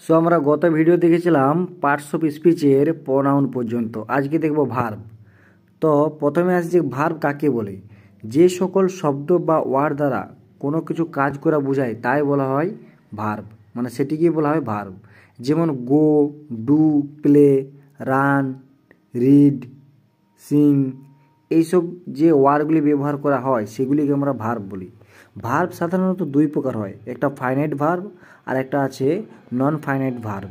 So আমরা গত video দেখেছিলাম পার্টস অফ স্পিচের প্রোনাউন পর্যন্ত। আজকে দেখব ভার্ব। তো প্রথমে আসছে ভার্ব কাকে বলে। যে সকল শব্দ বা ওয়ার্ড দ্বারা কোনো কিছু কাজ করা বোঝায় তাই বলা হয় ভার্ব, মানে সেটিকেই বলা হয় ভার্ব। যেমন go, do, play, run, read, sing, এইসব যে ওয়ার্ডগুলি ব্যবহার করা হয় সেগুলিকে আমরা ভার্ব বলি। ভার্ব সাধারণত দুই প্রকার হয়, একটা ফাইনাইট ভার্ব আর একটা আছে non finite verb.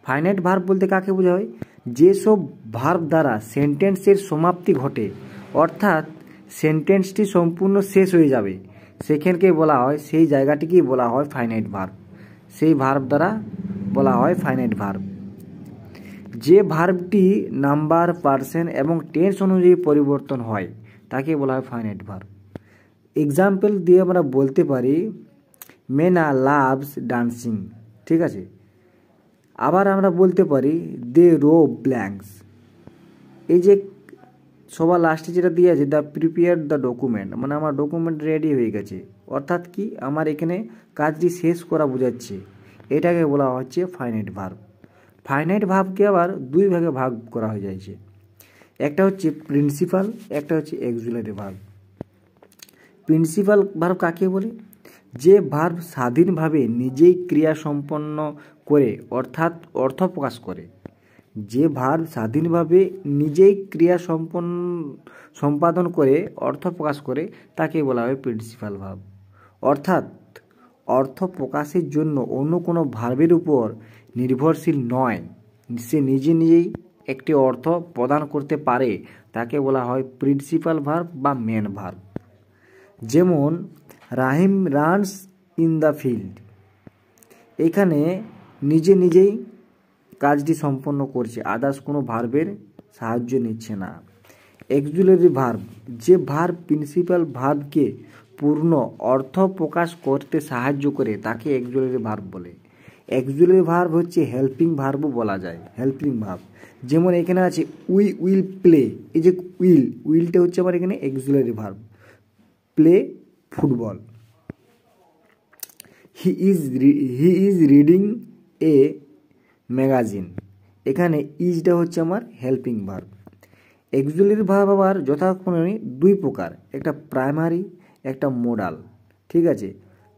Finite verb বলতে কাকে বোঝা হয়? যেসব ভার্ব দ্বারা সেন্টেন্সের সমাপ্তি ঘটে, অর্থাৎ সেন্টেন্সটি সম্পূর্ণ শেষ হয়ে যাবে, সেখানকে বলা হয়, সেই জায়গাটিকেই বলা হয় ফাইনাইট ভার্ব। সেই ভার্ব দ্বারা বলা হয় ফাইনাইট ভার্ব। যে ভার্বটি নাম্বার, পার্সন এবং টেন্স অনুযায়ী পরিবর্তন হয় তাকে বলা হয় ফাইনাইট ভার্ব। এক্সাম্পল দিয়ে আমরা বলতে পারি মেনা লাভস ডান্সিং, ঠিক আছে। আবার আমরা বলতে পারি দে রো ব্ল্যাঙ্কস। এই যে সবার লাস্টে যেটা দিয়ে আছে দ্য প্রিপেয়ার দ্য ডকুমেন্ট, মানে আমার ডকুমেন্ট রেডি হয়ে গেছে, অর্থাৎ কি আমার এখানে কাজটি শেষ করা বোঝাচ্ছে, এটাকে বলা হচ্ছে ফাইনাইট ভার্ব। ফাইনাইট ভার্বকে আবার দুই ভাগে ভাগ করা হয়ে যাচ্ছে, একটা হচ্ছে প্রিন্সিপাল, একটা হচ্ছে অক্সিলারি ভার্ব। প্রিন্সিপাল ভার্ব কাকে বলে? যে ভার্ব স্বাধীনভাবে নিজেই ক্রিয়া সম্পন্ন করে, অর্থাৎ অর্থ প্রকাশ করে। যে ভার্ব স্বাধীনভাবে নিজেই ক্রিয়া সম্পাদন করে অর্থ প্রকাশ করে তাকে বলা হয় প্রিন্সিপাল ভার্ব। অর্থাৎ অর্থ প্রকাশের জন্য অন্য কোনো ভার্বের উপর নির্ভরশীল নয়, সে নিজে নিজেই একটি অর্থ প্রদান করতে পারে, তাকে বলা হয় প্রিন্সিপাল ভার্ব বা মেন ভার্ব। যেমন রাহিম রানস ইন দ্য ফিল্ড, এখানে নিজে নিজেই কাজটি সম্পন্ন করছে, আদার্স কোনো ভার্বের সাহায্য নিচ্ছে না। অক্সিলারি ভার্ব, যে ভার্ব প্রিন্সিপাল ভার্বকে পূর্ণ অর্থ প্রকাশ করতে সাহায্য করে তাকে অক্সিলারি ভার্ব বলে। অক্সিলারি ভার্ব হচ্ছে হেল্পিং ভার্বও বলা যায়, হেল্পিং ভার্ব। যেমন এখানে আছে উই উইল প্লে, এই যে উইলটা হচ্ছে আমার এখানে auxiliary verb. Play football. He is reading a magazine, এখানে ইজটা হচ্ছে আমার হেল্পিং ভার্ব। অক্সিলারি ভার্ব আবার যথাক্রমে দুই প্রকার, একটা প্রাইমারি, একটা মোডাল, ঠিক আছে।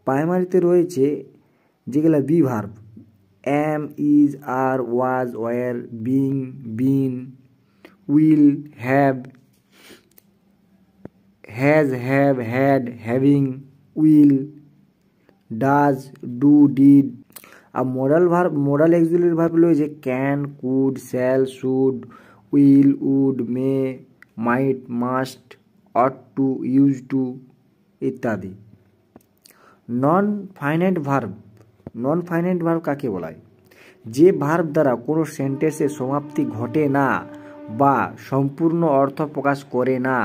প্রাইমারিতে রয়েছে যেগুলো be verb, am, is, are, was, were, being, been, will, have, has, have, had, having, will, does, do, did. আর মোডাল অক্সিলারি ভার্ব রয়েছে can, could, shall, should, will, would, may, might, must, ought to, use to ইত্যাদি। Non finite verb কাকে বলা হয়? যে verb দ্বারা কোনো সেন্টেন্সের সমাপ্তি ঘটে না বা সম্পূর্ণ অর্থ প্রকাশ করে না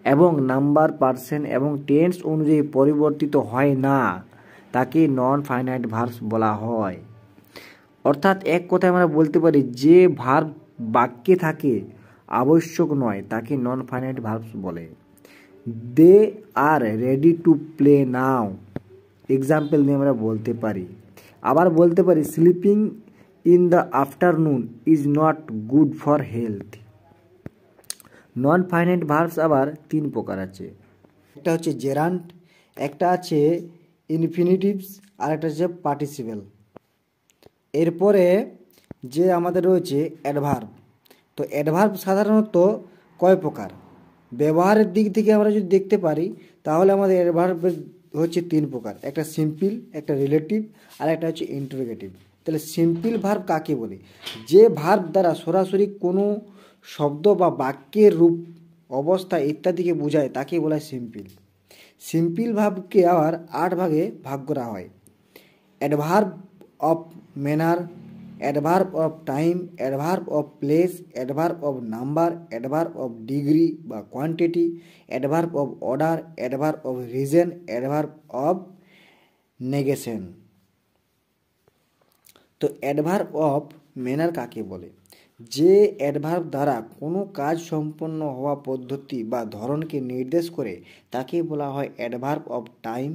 এবং নাম্বার, পার্সন এবং টেন্স অনুযায়ী পরিবর্তিত হয় না, তাকে নন ফাইনাইট ভার্বস বলা হয়। অর্থাৎ এক কথায় আমরা বলতে পারি যে ভার্ব বাক্যে থাকে আবশ্যক নয় তাকে নন ফাইনাইট ভার্বস বলে। They are ready to play now, example দিয়ে আমরা বলতে পারি। আবার বলতে পারি sleeping in the afternoon is not good for health. Non finite verbs আবার তিন প্রকার আছে, একটা হচ্ছে জেরান্ট, একটা আছে ইনফিনিটিভস, আর একটা হচ্ছে পার্টিসিপেল। এরপরে যে আমাদের রয়েছে অ্যাডভার্ব। তো অ্যাডভার্ব সাধারণত কয় প্রকার? ব্যবহারের দিক থেকে আমরা যদি দেখতে পারি তাহলে আমাদের অ্যাডভার্বের হচ্ছে তিন প্রকার, একটা সিম্পল, একটা রিলেটিভ, আর একটা হচ্ছে ইন্টারোগেটিভ। তাহলে সিম্পল ভার্ব কাকে বলে? যে ভার্ব দ্বারা সরাসরি কোনো শব্দ বা বাক্যের রূপ, অবস্থা ইত্যাদিকে বোঝায় তাকে বলা হয় সিম্পল। সিম্পল ভার্বকে আবার 8 ভাগে ভাগ করা হয়। Adverb of manner, adverb of time, adverb of place, adverb of number, adverb of degree বা quantity, adverb of order, adverb of reason, adverb of negation. তো অ্যাডভার্ব অফ ম্যানার কাকে বলে? যে অ্যাডভার্ব দ্বারা কোনো কাজ সম্পন্ন হওয়া পদ্ধতি বা ধরনকে নির্দেশ করে তাকে বলা হয় অ্যাডভার্ব অফ টাইম।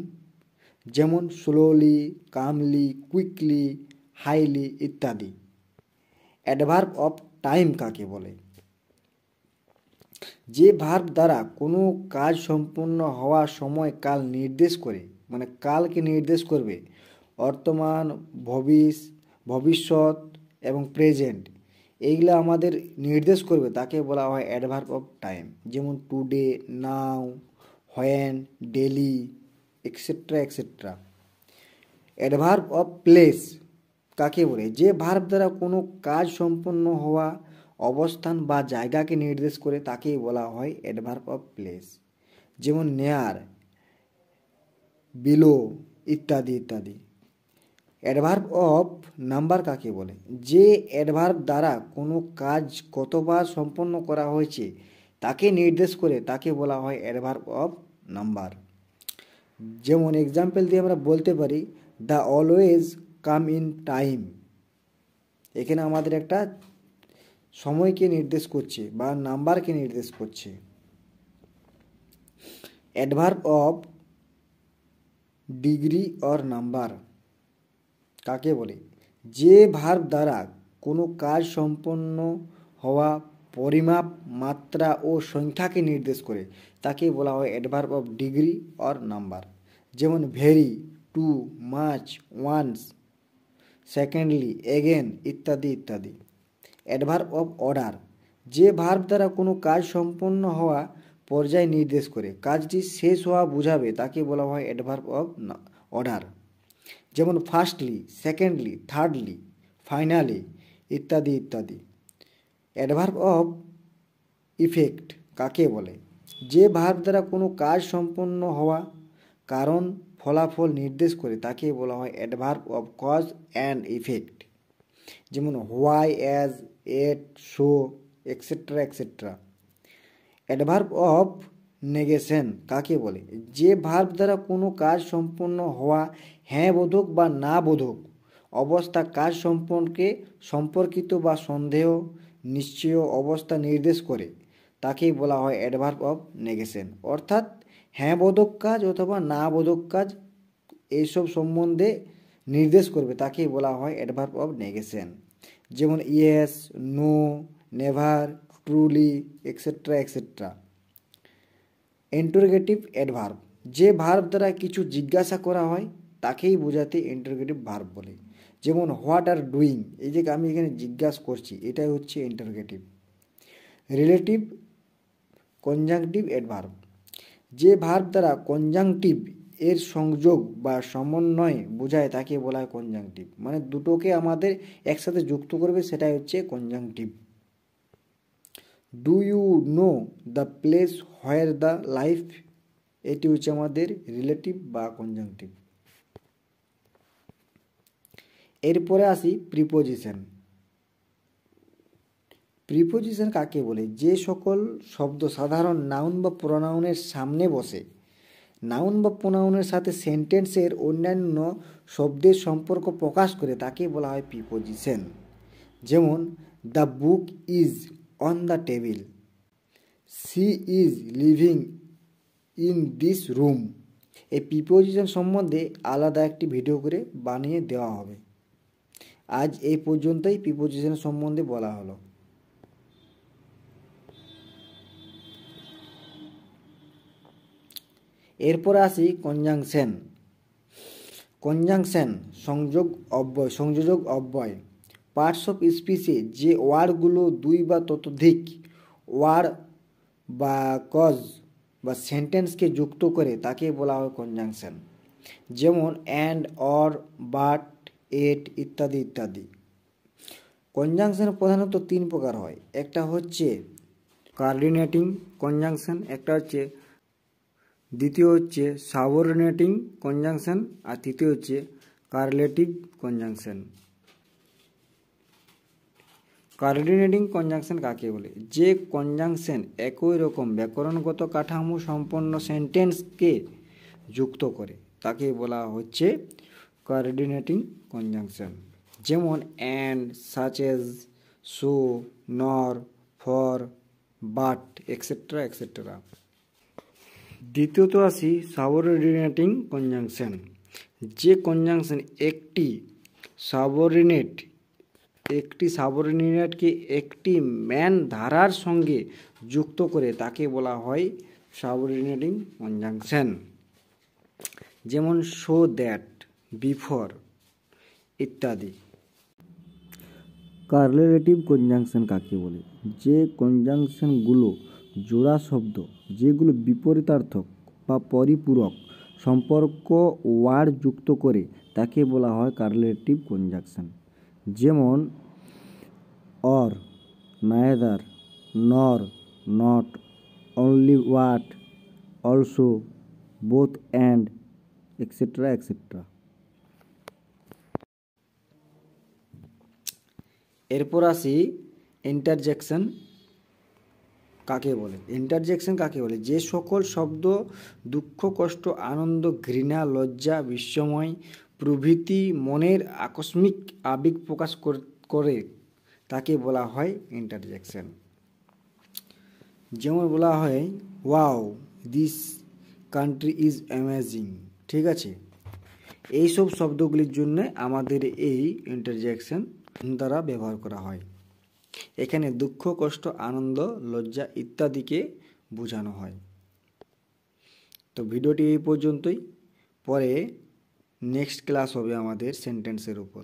যেমন স্লোলি, কামলি, কুইকলি, হাইলি ইত্যাদি। অ্যাডভার্ব অফ টাইম কাকে বলে? যে ভার্ব দ্বারা কোনো কাজ সম্পূর্ণ হওয়ার সময় কাল নির্দেশ করে, মানে কালকে নির্দেশ করবে, বর্তমান, ভবিষ্যৎ এবং প্রেজেন্ট, এইগুলো আমাদের নির্দেশ করবে, তাকে বলা হয় অ্যাডভার্ব অফ টাইম। যেমন today, now, when, daily, etcetera etcetera. Adverb of place কাকে বলে? যে ভার্ব দ্বারা কোনো কাজ সম্পন্ন হওয়া, অবস্থান বা জায়গাকে নির্দেশ করে, তাকেই বলা হয় অ্যাডভার্ব অফ প্লেস। যেমন নেয়ার, বিলো ইত্যাদি ইত্যাদি। অ্যাডভার্ব অফ নাম্বার কাকে বলে? যে অ্যাডভার্ব দ্বারা কোনো কাজ কতবার সম্পন্ন করা হয়েছে তাকে নির্দেশ করে, তাকে বলা হয় অ্যাডভার্ব অফ নাম্বার। যেমন এক্সাম্পল দিয়ে আমরা বলতে পারি they always come in time. এখানে আমাদের একটা সময়কে নির্দেশ করছে বা নাম্বারকে নির্দেশ করছে। Adverb of degree or number কাকে বলে? যে ভার্ব দ্বারা কোনো কাজ সম্পন্ন হওয়া, পরিমাপ, মাত্রা ও সংখ্যাকে নির্দেশ করে, তাকে বলা হয় adverb of degree or number. যেমন very, too, much, once, secondly, again ইত্যাদি ইত্যাদি। অ্যাডভার্ব অফ অর্ডার যে ভার্ব দ্বারা কোনো কাজ সম্পন্ন হওয়া, পর্যায় নির্দেশ করে, কাজটি শেষ হওয়া বোঝাবে, তাকে বলা হয় অ্যাডভার্ব অফ অর্ডার। যেমন ফার্স্টলি, সেকেন্ডলি, থার্ডলি, ফাইনালি ইত্যাদি ইত্যাদি। অ্যাডভার্ব অফ ইফেক্ট কাকে বলে? যে ভার্ব দ্বারা কোনো কাজ সম্পন্ন হওয়া, কারণ, ফলাফল নির্দেশ করে, তাকে বলা হয় adverb of cause and effect. যেমন why, as, at, so etcetera etcetera. Adverb of negation কাকে বলে? যে ভার্ব দ্বারা কোনো কাজ সম্পন্ন হওয়া, হ্যাঁ বোধক বা না বোধক অবস্থা, কাজ সম্পর্কিত বা সন্দেহ, নিশ্চয় অবস্থা নির্দেশ করে, তাকেই বলা হয় অ্যাডভার্ব অফ নেগেশন। অর্থাৎ হ্যাঁ বোধক কাজ অথবা না বোধক কাজ এইসব সম্বন্ধে নির্দেশ করবে, তাকেই বলা হয় অ্যাডভার্ব অফ নেগেশন। যেমন yes, no, never, truly etcetera etcetera. Interrogative adverb যে ভার্ব দ্বারা কিছু জিজ্ঞাসা করা হয়, তাকেই বোঝাতে ইন্টারোগেটিভ ভার্ব বলে। যেমন হোয়াট আর ডুইং, এই যে আমি এখানে জিজ্ঞাসা করছি, এটাই হচ্ছে ইন্টারোগেটিভ। রিলেটিভ কনজাংটিভ অ্যাডভার্ব যে ভার্ব দ্বারা কনজাংটিভ এর সংযোগ বা সমন্বয় বোঝায়, তাকে বলা হয় কনজাংটিভ। মানে দুটোকে আমাদের একসাথে যুক্ত করবে, সেটাই হচ্ছে conjunctive. Do you know the place where the life, এটি হচ্ছে আমাদের রিলেটিভ বা কনজাংটিভ। এরপরে আসি প্রিপোজিশন। প্রিপোজিশন কাকে বলে? যে সকল শব্দ সাধারণ নাউন বা প্রোনাউনের সামনে বসে, নাউন বা প্রোনাউনের সাথে সেন্টেন্সের অন্যান্য শব্দের সম্পর্ক প্রকাশ করে, তাকে বলা হয় প্রিপোজিশন। যেমন the book is on the table, she is living in this room. এই প্রিপোজিশন সম্বন্ধে আলাদা একটি ভিডিও করে বানিয়ে দেওয়া হবে। আজ এই পর্যন্তই প্রিপোজিশন সম্বন্ধে বলা হলো। এরপর আসি কনজাংশন। কনজাংশন সংযোজক অব্যয়। পার্টস অফ স্পিচে যে ওয়ার্ডগুলো দুই বা ততোধিক ওয়ার্ড বা কজ বা সেন্টেন্সকে যুক্ত করে, তাকে বলা হয় কনজাংশন। যেমন অ্যান্ড, অর, বাট, এট ইত্যাদি ইত্যাদি। কনজাংশন প্রধানত তিন প্রকার হয়। একটা হচ্ছে কোঅর্ডিনেটিং কনজাংশন, দ্বিতীয় হচ্ছে সাবঅর্ডিনেটিং কনজাংশন, আর তৃতীয় হচ্ছে কারলেটিভ কনজাংশন। কোঅর্ডিনেটিং কনজাংশন কাকে বলে? যে কনজাংশন একই রকম ব্যাকরণগত কাঠামো সম্পন্ন সেন্টেন্সকে যুক্ত করে, তাকে বলা হচ্ছে কোঅর্ডিনেটিং কনজাংশন। যেমন অ্যান্ড, সাচ এজ, সো, নর, ফর, বাট এক্সেট্রা এক্সেট্রা। দ্বিতীয়ত আসি সাবঅর্ডিনেটিং কনজাংশন। যে কনজাংশন একটি সাবঅর্ডিনেট, একটি সাবঅর্ডিনেটকে একটি ম্যান ধারার সঙ্গে যুক্ত করে তাকে বলা হয় সাবঅর্ডিনেটিং কনজাংশন। যেমন সো দ্যাট, বিফোর ইত্যাদি। কার্লেটিভ কনজাংশন কাকে বলে? যে কনজাংশনগুলো জোড়া শব্দ যেগুলো বিপরীতার্থক বা পরিপূরক সম্পর্ক ওয়ার্ড যুক্ত করে তাকে বলা হয় কার্লেটিভ কনজাংশন। যেমন অর, নাইদার, নর, not, only what, also, both and, etcetera etcetera. এরপর আসি ইন্টারজেকশন কাকে বলে। ইন্টারজেকশন কাকে বলে? যে সকল শব্দ দুঃখ, কষ্ট, আনন্দ, ঘৃণা, লজ্জা, বিস্ময় প্রভৃতি মনের আকস্মিক আবেগ প্রকাশ করে তাকে বলা হয় ইন্টারজেকশন। যেমন বলা হয় wow, this country is amazing. ঠিক আছে, এইসব শব্দগুলির জন্য আমাদের এই ইন্টারজেকশন দ্বারা ব্যবহার করা হয়। এখানে দুঃখ, কষ্ট, আনন্দ, লজ্জা ইত্যাদিকে বোঝানো হয়। তো ভিডিওটি এই পর্যন্তই। পরে নেক্সট ক্লাস হবে আমাদের সেন্টেন্সের উপর।